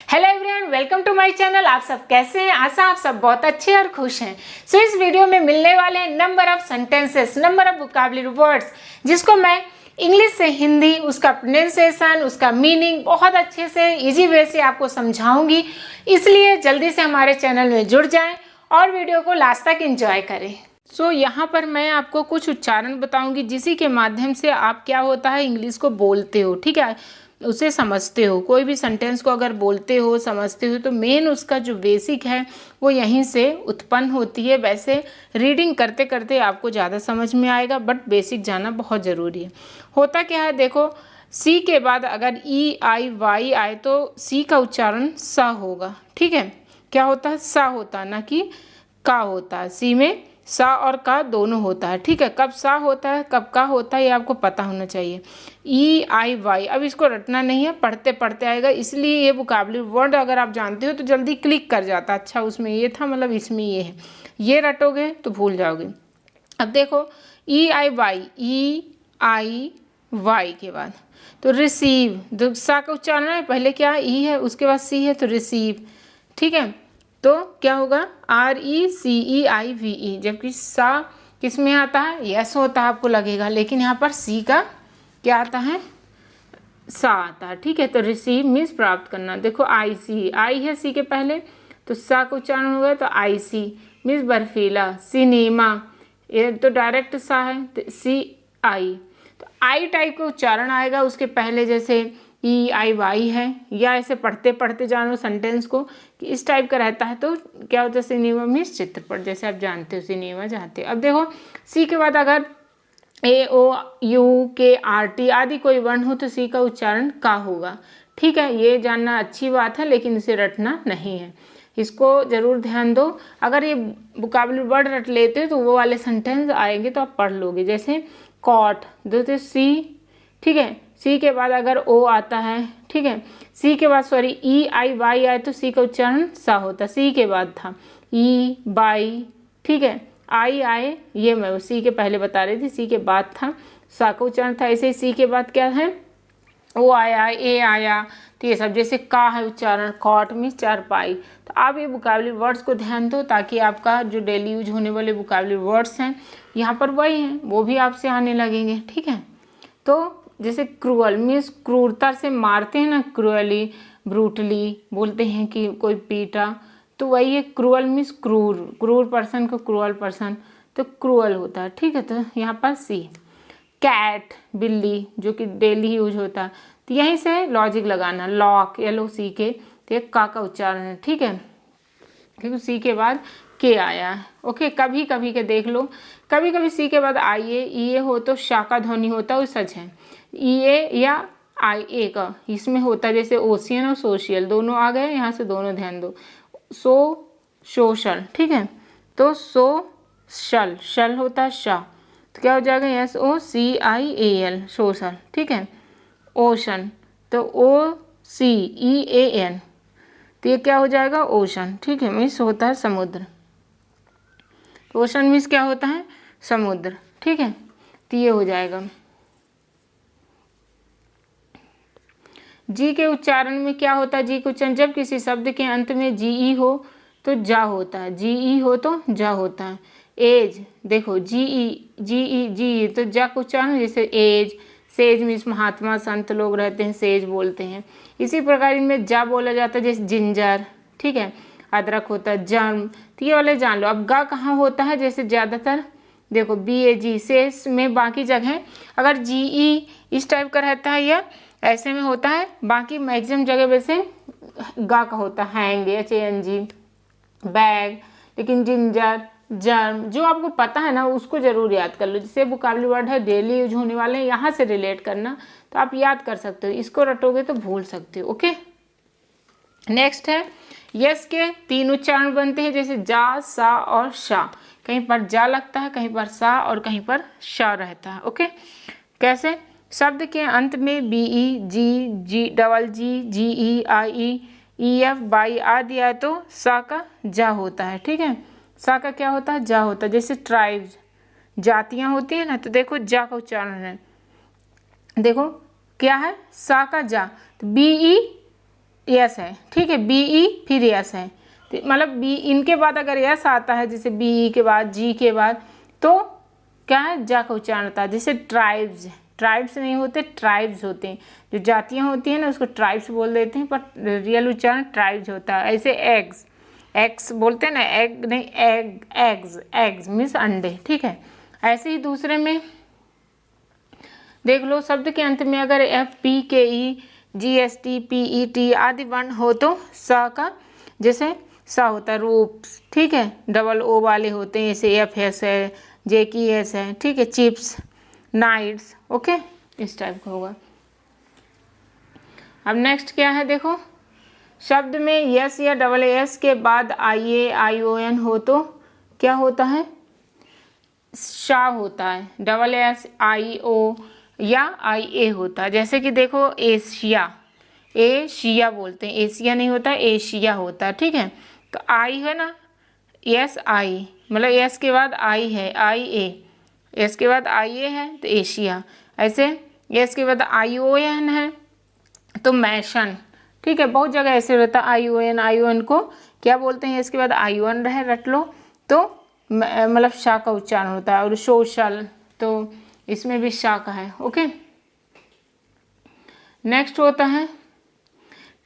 Hello everyone, welcome to my channel. आप सब कैसे हैं? आशा आप सब बहुत अच्छे और खुश हैं। सो इस वीडियो में मिलने वाले number of sentences, number of vocabulary words, जिसको मैं इंग्लिश से हिंदी, उसका प्रोनाउंसिएशन, उसका मीनिंग बहुत अच्छे से इजी वे से आपको समझाऊंगी। इसलिए जल्दी से हमारे चैनल में जुड़ जाएं और वीडियो को लास्ट तक एंजॉय करें। सो यहाँ पर मैं आपको कुछ उच्चारण बताऊंगी जिसी के माध्यम से आप क्या होता है इंग्लिश को बोलते हो, ठीक है, उसे समझते हो। कोई भी सेंटेंस को अगर बोलते हो, समझते हो, तो मेन उसका जो बेसिक है वो यहीं से उत्पन्न होती है। वैसे रीडिंग करते करते आपको ज़्यादा समझ में आएगा, बट बेसिक जाना बहुत ज़रूरी है। होता क्या है, देखो, सी के बाद अगर ई आई वाई आए तो सी का उच्चारण सा होगा, ठीक है। क्या होता है? सा होता है, ना कि का होता है। सी में सा और का दोनों होता है, ठीक है। कब सा होता है, कब का होता है, ये आपको पता होना चाहिए। ई आई वाई, अब इसको रटना नहीं है, पढ़ते पढ़ते आएगा। इसलिए ये वोकैबुलरी वर्ड अगर आप जानते हो तो जल्दी क्लिक कर जाता। अच्छा, उसमें ये था, मतलब इसमें ये है, ये रटोगे तो भूल जाओगे। अब देखो, ई आई वाई, ई आई वाई के बाद तो रिसीव, सा का उच्चारण है, पहले क्या ई है, उसके बाद सी है, तो रिसीव, ठीक है। तो क्या होगा? RECEIVE, जबकि सा किस में आता है? यस होता है, आपको लगेगा, लेकिन यहाँ पर सी का क्या आता है? सा आता है, ठीक है। तो रिसीव मीन्स प्राप्त करना। देखो, IC, आई है सी के पहले, तो सा का उच्चारण होगा तो IC मीन्स बर्फीला। सिनेमा, ये तो डायरेक्ट सा है, तो CI, तो आई टाइप का उच्चारण आएगा उसके पहले, जैसे EIY है, या ऐसे पढ़ते पढ़ते जानो सेंटेंस को कि इस टाइप का रहता है। तो क्या होता है? सिनेमा मीन्स चित्रपट, जैसे आप जानते हो सिनेमा जाते हो। अब देखो, सी के बाद अगर AOUKRT आदि कोई वर्ण हो तो सी का उच्चारण का होगा, ठीक है। ये जानना अच्छी बात है, लेकिन इसे रटना नहीं है, इसको ज़रूर ध्यान दो। अगर ये वोकैबुलरी वर्ड रट लेते हो तो वो वाले सेंटेंस आएंगे तो आप पढ़ लोगे। जैसे कॉट, तो सी, ठीक है। सी के बाद अगर ओ आता है, ठीक है, सी के बाद सॉरी EIY आए तो सी का उच्चारण सा होता। सी के बाद था ई बाई, ठीक है। आई आए, ये मैं सी के पहले बता रही थी, सी के बाद था सा का उच्चारण था। ऐसे ही सी के बाद क्या है? ओ आया, ए आया, तो ये सब। जैसे का है उच्चारण, कॉट मीन्स चारपाई। तो आप ये वोकैबुलरी वर्ड्स को ध्यान दो, ताकि आपका जो डेली यूज होने वाले वोकैबुलरी वर्ड्स हैं यहाँ पर वही हैं, वो भी आपसे आने लगेंगे, ठीक है। तो जैसे क्रूअल मीन्स क्रूरता से मारते हैं ना, क्रूअली, ब्रूटली बोलते हैं कि कोई पीटा, तो वही है क्रूअल मीन्स क्रूर, क्रूर पर्सन को क्रूअल पर्सन, तो क्रूअल होता है, ठीक है। तो यहाँ पर सी। कैट, बिल्ली, जो कि डेली यूज होता है, तो यहीं से लॉजिक लगाना। लॉक, LOCK, तो ये का उच्चारण है, ठीक है, क्योंकि सी के बाद के आया है, ओके। कभी कभी के देख लो, कभी कभी सी के बाद IE हो तो शा का ध्वनि होता है, वो सच है। EA या IA का इसमें होता है, जैसे ओशियन और सोशियल दोनों आ गए, यहाँ से दोनों ध्यान दो। सोशल, ठीक है, तो शल, शल होता है शा, तो क्या हो जाएगा? SOCIAL, सोशल, ठीक है। ओशन, तो OCEAN, तो ये क्या हो जाएगा? ओशन, ठीक है, मीन्स होता है समुद्र। तो ओशन मीन्स क्या होता है? समुद्र, ठीक है, तो ये हो जाएगा। जी के उच्चारण में क्या होता है? जी के उच्चारण, जब किसी शब्द के अंत में GE हो तो जा होता है, GE हो तो जा होता है। एज, देखो GE तो जा का उच्चारण, जैसे एज। सेज मीन्स महात्मा, संत लोग रहते हैं, सेज बोलते हैं। इसी प्रकार इनमें जा बोला जाता है, जैसे जिंजर, ठीक है। अदरक होता है, जर्म, तो ये वाले जान लो। अब गा कहाँ होता है? जैसे ज़्यादातर देखो BAG शेष में, बाकी जगह अगर GE इस टाइप का रहता है या ऐसे में होता है, बाकी मैक्सिमम जगह वैसे गा का होता है। हैंग, HANG, बैग, लेकिन जिंजर, जर्म, जो आपको पता है ना उसको जरूर याद कर लो। जैसे वोकैबुलरी वर्ड है डेली यूज होने वाले हैं, यहाँ से रिलेट करना, तो आप याद कर सकते हो। इसको रटोगे तो भूल सकते हो, ओके। नेक्स्ट है यस के 3 उच्चारण बनते हैं, जैसे जा, सा और शा। कहीं पर जा लगता है, कहीं पर सा और कहीं पर शा रहता है, ओके। कैसे? शब्द के अंत में BE, G, double G, GE, IE, EF, by आदि आए तो सा का जा होता है, ठीक है। सा का क्या होता है? जा होता है। जैसे ट्राइब्स, जातियाँ होती है ना, तो देखो जा का उच्चारण है, देखो क्या है? सा का जा, तो BE यस है, ठीक है, बी ई फिर यस है, तो मतलब बी इनके बाद अगर यस आता है, जैसे बी ई के बाद जी के बाद, तो क्या है, जा का उच्चारण होता है। जैसे ट्राइब्स, ट्राइब्स नहीं होते, ट्राइब्स होते हैं, जो जातियाँ होती हैं ना उसको ट्राइब्स बोल देते हैं, पर रियल उच्चारण ट्राइब्स होता है। ऐसे एग्स, एग्स बोलते हैं ना, एग नहीं, एग, एग्स, एग्स मीन्स अंडे, ठीक है। ऐसे ही दूसरे में देख लो, शब्द के अंत में अगर F P K E G S T P E T आदि वर्ण हो तो स का, जैसे सा होता है रूप्स, ठीक है, डबल ओ वाले होते हैं, जैसे एफ एस है, जे की एस है, ठीक है, चिप्स, नाइट्स, ओके, इस टाइप का होगा। अब नेक्स्ट क्या है, देखो, शब्द में यस या डबल एस के बाद आई ए आई ओ एन हो तो क्या होता है, शा होता है। डबल एस आई ओ या आई ए होता है। जैसे कि देखो एशिया, एशिया बोलते हैं, एशिया नहीं होता, एशिया होता है, ठीक है। तो आई है ना, एस आई, मतलब एस के बाद आई है, आई ए, एस के बाद आई ए है तो एशिया। ऐसे एस के बाद आई ओ एन है तो मैशन, ठीक है, बहुत जगह ऐसे रहता है आई ओ एन को क्या बोलते हैं, इसके बाद आई ओ एन रहे, रट लो, तो मतलब शा का उच्चारण होता है। और सोशल, तो इसमें भी शा का है, ओके। नेक्स्ट होता है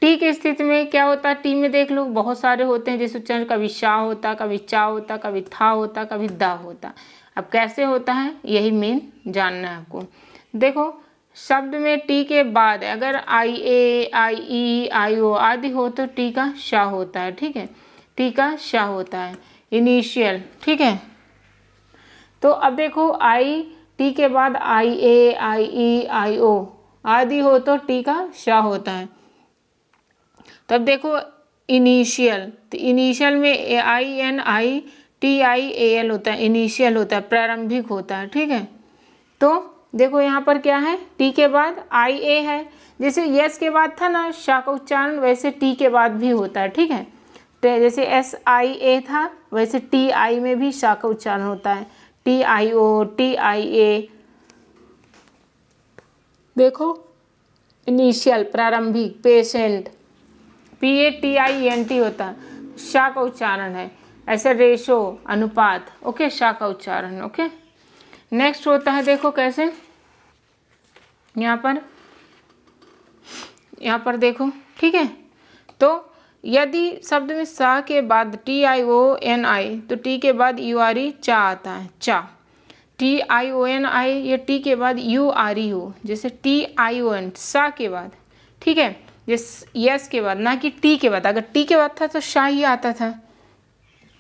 टी की स्थिति में क्या होता है, टी में देख लो बहुत सारे होते हैं, जैसे उच्चारण कभी शा होता, कभी चा होता, कभी था होता, कभी दा होता। अब कैसे होता है यही मेन जानना है आपको। देखो शब्द में टी के बाद अगर आई ए आई ई आई ओ आदि हो तो टी का शा होता है, ठीक है, टी का शा होता है, इनिशियल, ठीक है। तो अब देखो आई टी के बाद आई ए आई ई आई ओ आदि हो तो टी का शा होता है। तब देखो इनिशियल, तो इनिशियल में I N I T I A L होता है, इनिशियल होता है, प्रारंभिक होता है, ठीक है। तो देखो यहाँ पर क्या है, टी के बाद आई ए है, जैसे यस के बाद था ना शा का उच्चारण, वैसे टी के बाद भी होता है, ठीक है। तो जैसे एस आई ए था वैसे टी आई में भी शा का उच्चारण होता है, T I O, T I ए। देखो इनिशियल प्रारंभिक, patient, P A T I E N T है, शा का उच्चारण है। ऐसे रेशो, अनुपात, ओके, शा का उच्चारण, ओके। नेक्स्ट होता है, देखो कैसे, यहाँ पर देखो, ठीक है। तो यदि शब्द में सा के बाद टी आई ओ एन आई तो टी के बाद यू आर ई चा आता है, चा, टी आई ओ एन आई, या टी के बाद यू आर ई हो, जैसे टी आई ओ एन सा के बाद, ठीक है, जैसे यस के बाद, ना कि टी के बाद। अगर टी के बाद था तो शा ही आता था,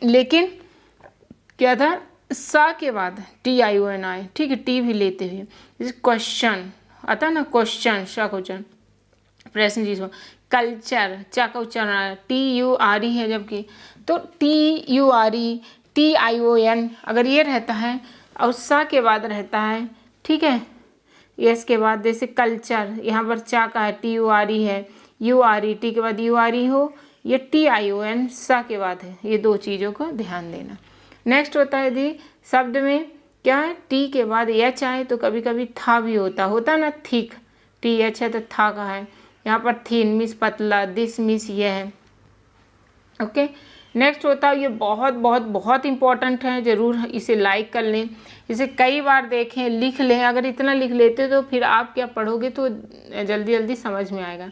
लेकिन क्या था, सा के बाद टी आई ओ एन आई, ठीक है, टी भी लेते हुए। जैसे क्वेश्चन आता है ना, क्वेश्चन, शा का उच्चारण, प्रश्न जिसको, कल्चर, चा का उच्चारण, टी यू आर ई है जबकि, तो T U R E, T I O N अगर ये रहता है और सा के बाद रहता है, ठीक है, यस के बाद, जैसे कल्चर, यहाँ पर चा का है, टी यू आर ई है, यू आर ई, टी के बाद यू आर ई हो, ये टी आई ओ एन सा के बाद है, ये दो चीज़ों को ध्यान देना। नेक्स्ट होता है यदि शब्द में क्या है, टी के बाद एच आए तो कभी कभी था भी होता ना, थिक, टी एच है तो था का है, यहाँ पर थीन मीन्स पतला, दिस मीन्स ये है, ओके। नेक्स्ट होता है, ये बहुत बहुत बहुत इंपॉर्टेंट है, ज़रूर इसे लाइक कर लें, इसे कई बार देखें, लिख लें। अगर इतना लिख लेते तो फिर आप क्या पढ़ोगे तो जल्दी जल्दी समझ में आएगा।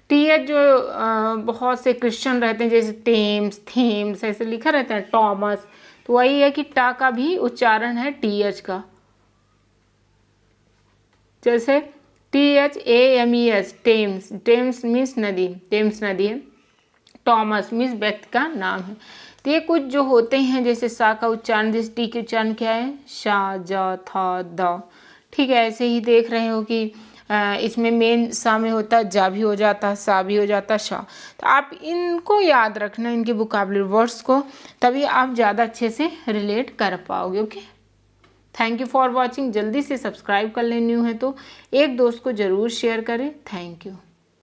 टी एच जो बहुत से क्रिश्चियन रहते हैं, जैसे टेम्स, थीम्स ऐसे लिखा रहता है, टॉमस, तो वही है कि टा का भी उच्चारण है टी एच का, जैसे T H A M E S, Thames, Thames means नदी, टेम्स नदी है, टॉमस मीन्स व्यक्ति का नाम है। तो ये कुछ जो होते हैं, जैसे सा का उच्चारण, जैसे टी के उच्चारण क्या है, शा, जा, था, द, ठीक है। ऐसे ही देख रहे हो कि इसमें मेन सा में होता है, जा भी हो जाता है, सा भी हो जाता है, शा। तो आप इनको याद रखना, इनके वोकैबुलरी वर्ड्स को, तभी आप ज़्यादा अच्छे से रिलेट कर पाओगे, okay. Thank you for watching. जल्दी से सब्सक्राइब कर लें न्यू है तो, एक दोस्त को ज़रूर शेयर करें। Thank you.